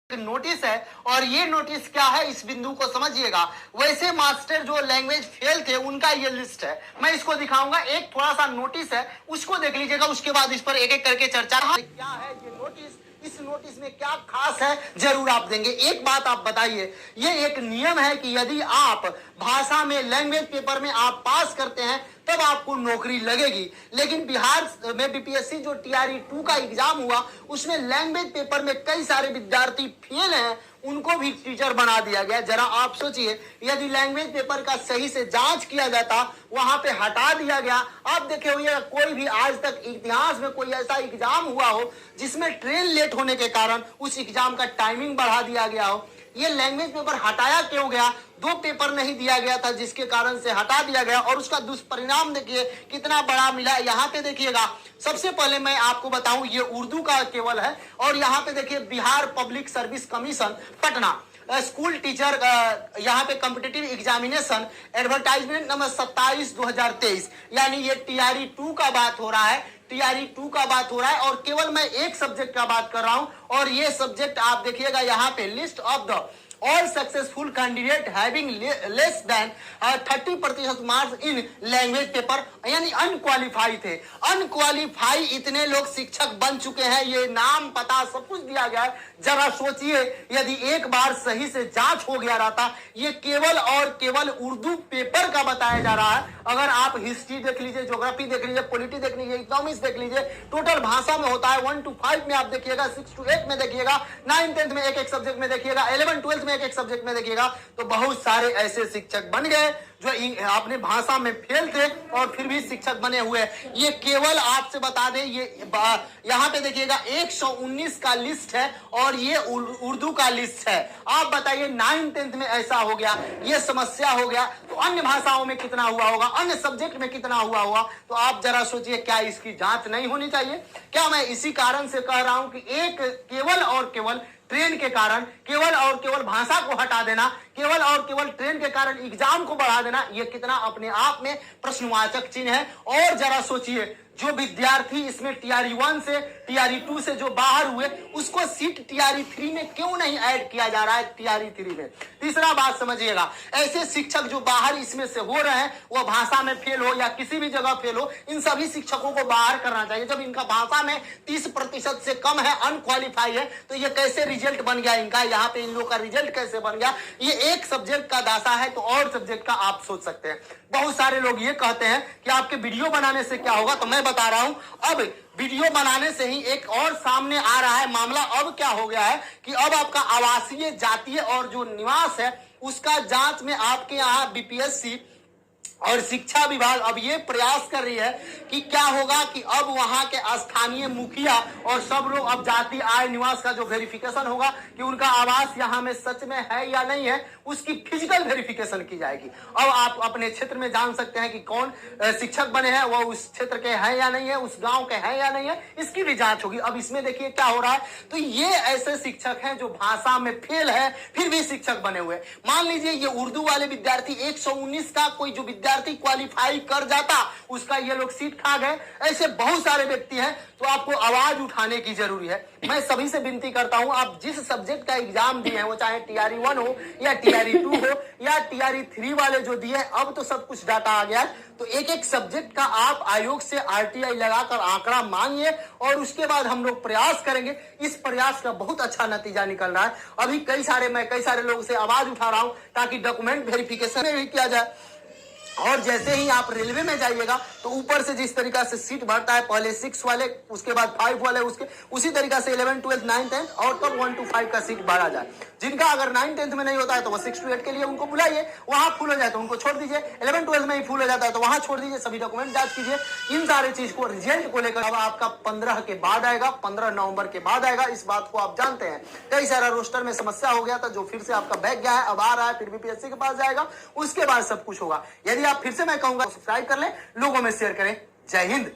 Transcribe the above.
Notice है और ये नोटिस क्या है इस बिंदु को समझिएगा। वैसे मास्टर जो लैंग्वेज फेल थे उनका ये लिस्ट है, मैं इसको दिखाऊंगा। एक थोड़ा सा नोटिस है उसको देख लीजिएगा, उसके बाद इस पर एक एक करके चर्चा। क्या है ये नोटिस, इस नोटिस में क्या खास है जरूर आप देंगे। एक बात आप बताइए, ये एक नियम है कि यदि आप भाषा में लैंग्वेज पेपर में आप पास करते हैं तब आपको नौकरी लगेगी। लेकिन बिहार में बीपीएससी जो टीआरई 2 का एग्जाम हुआ उसमें लैंग्वेज पेपर में कई सारे विद्यार्थी फेल हैं, उनको भी टीचर बना दिया गया। जरा आप सोचिए, यदि लैंग्वेज पेपर का सही से जांच किया जाता, वहां पे हटा दिया गया। आप देखे हुए कोई भी आज तक इतिहास में कोई ऐसा एग्जाम हुआ हो जिसमें ट्रेन लेट होने के कारण उस एग्जाम का टाइमिंग बढ़ा दिया गया हो। ये लैंग्वेज पेपर हटाया क्यों गया? 2 पेपर नहीं दिया गया था जिसके कारण से हटा दिया गया, और उसका दुष्परिणाम देखिए कितना बड़ा मिला। यहाँ पे देखिएगा, सबसे पहले मैं आपको बताऊं ये उर्दू का केवल है, और यहाँ पे देखिए Bihar public service commission Patna school teacher यहाँ पे कॉम्पिटिटिव एग्जामिनेशन एडवर्टाइजमेंट नंबर 27/2023, यानी ये टीआरई 2 का बात हो रहा है। टीआरई 2 का बात हो रहा है और केवल मैं एक सब्जेक्ट का बात कर रहा हूं, और ये सब्जेक्ट आप देखिएगा यहाँ पे list of the all successful candidate having less than 30% marks in language paper, यानी अनक्वालिफाई थे। अनक्वालिफाई इतने लोग शिक्षक बन चुके हैं, ये नाम पता सब कुछ दिया गया है। जरा सोचिए, यदि एक बार सही से जांच हो गया रहता। ये केवल और केवल उर्दू पेपर का बताया जा रहा है। अगर आप हिस्ट्री देख लीजिए, ज्योग्राफी देख लीजिए, पॉलिटी देख लीजिए, इकोनॉमिक्स देख लीजिए, टोटल भाषा में होता है 1 to 5 में आप देखिएगा, 6 to 8 में देखिएगा, 9 10 में एक एक सब्जेक्ट में देखिएगा, 11 12 में एक एक सब्जेक्ट में देखिएगा। तो बहुत सारे ऐसे शिक्षक बन गए जो अपने भाषा में फेल थे और फिर भी शिक्षक बने हुए। ये केवल आपसे बता दें, ये यहाँ पे देखिएगा 119 का लिस्ट है और ये उर्दू का लिस्ट है। आप बताइए 9 10 में ऐसा हो गया, ये समस्या हो गया, तो अन्य भाषाओं में कितना हुआ होगा, अन्य सब्जेक्ट में कितना हुआ होगा। तो आप जरा सोचिए, क्या इसकी जांच नहीं होनी चाहिए? क्या मैं इसी कारण से कह रहा हूं कि एक केवल और केवल ट्रेन के कारण, केवल और केवल भाषा को हटा देना, केवल और केवल ट्रेन के कारण एग्जाम को बढ़ा देना, यह कितना अपने आप में प्रश्नवाचक चिन्ह है। और जरा सोचिए, जो विद्यार्थी इसमें टीआरई 1 से टीआरई 2 से जो बाहर हुए, उसको सीट टीआरई 3 में क्यों नहीं ऐड किया जा रहा है? टीआरई 3 में। तीसरा बात समझिएगा, ऐसे शिक्षक जो बाहर इसमें से हो रहे हैं, वो भाषा में फेल हो या किसी भी जगह फेल हो, इन सभी शिक्षकों को बाहर करना चाहिए। जब इनका भाषा में 30% से कम है, अनक्वालिफाई है, तो ये कैसे रिजल्ट बन गया इनका? यहाँ पे इन लोग का रिजल्ट कैसे बन गया? ये एक सब्जेक्ट का दासा है, तो और सब्जेक्ट का आप सोच सकते हैं। बहुत सारे लोग ये कहते हैं कि आपके वीडियो बनाने से क्या होगा, तो मैं बता रहा हूं, अब वीडियो बनाने से ही एक और सामने आ रहा है मामला। अब क्या हो गया है कि अब आपका आवासीय, जातीय और जो निवास है उसका जांच में आपके यहाँ बीपीएससी और शिक्षा विभाग अब ये प्रयास कर रही है कि क्या होगा कि अब वहां के स्थानीय मुखिया और सब लोग, अब जाति, आय, निवास का जो वेरिफिकेशन होगा कि उनका आवास यहाँ में सच में है या नहीं है, उसकी फिजिकल वेरिफिकेशन की जाएगी। अब आप अपने क्षेत्र में जान सकते हैं कि कौन शिक्षक बने हैं, वो उस क्षेत्र के हैं या नहीं है, उस गांव के हैं या नहीं है, इसकी भी जांच होगी। अब इसमें देखिए क्या हो रहा है, तो ये ऐसे शिक्षक हैं जो भाषा में फेल है फिर भी शिक्षक बने हुए। मान लीजिए ये उर्दू वाले विद्यार्थी 119 का कोई जो विद्यार्थी क्वालिफाई कर जाता, उसका ये लोग सीट खा गए। ऐसे बहुत सारे व्यक्ति हैं, तो आपको आवाज उठाने की जरूरी है। मैं सभी से विनती करता हूं, आप जिस सब्जेक्ट का एग्जाम दिए हैं, वो चाहे टीआरई 1 हो या टीआरई 2 हो या टीआरई 3 वाले जो दिए, अब तो सब कुछ डाटा आ गया है, तो एक एक सब्जेक्ट का आप आयोग से आरटीआई लगाकर आंकड़ा मांगिए और उसके बाद हम लोग प्रयास करेंगे। इस प्रयास का बहुत अच्छा नतीजा निकल रहा है। अभी मैं कई सारे लोगों से आवाज उठा रहा हूं ताकि डॉक्यूमेंट वेरिफिकेशन भी किया जाए। और जैसे ही आप रेलवे में जाइएगा तो ऊपर से जिस तरीका से सीट बढ़ता है, पहले 6 वाले, उसके बाद 5 वाले, उसके उसी तरीका से 11 12 9 10 और तब 1 to 5 का सीट बढ़ा जाए। जिनका अगर 9 10 में नहीं होता है तो वो 6 to 8 के लिए उनको बुलाइए, वहां फुल हो जाए तो उनको छोड़ दीजिए, 11 12 में ही फुल हो जाता है तो वहां छोड़ दीजिए। सभी डॉक्यूमेंट जांच कीजिए। इन सारे चीज को, रिजल्ट को लेकर अब आपका 15 के बाद आएगा, 15 नवंबर के बाद आएगा, इस बात को आप जानते हैं। कई सारा रोस्टर में समस्या हो गया था जो फिर से आपका बैक गया है, अब आ रहा है, फिर बीपीएससी के पास जाएगा, उसके बाद सब कुछ होगा। यदि आप फिर से मैं कहूंगा सब्सक्राइब कर लें, लोगों में शेयर करें। जय हिंद।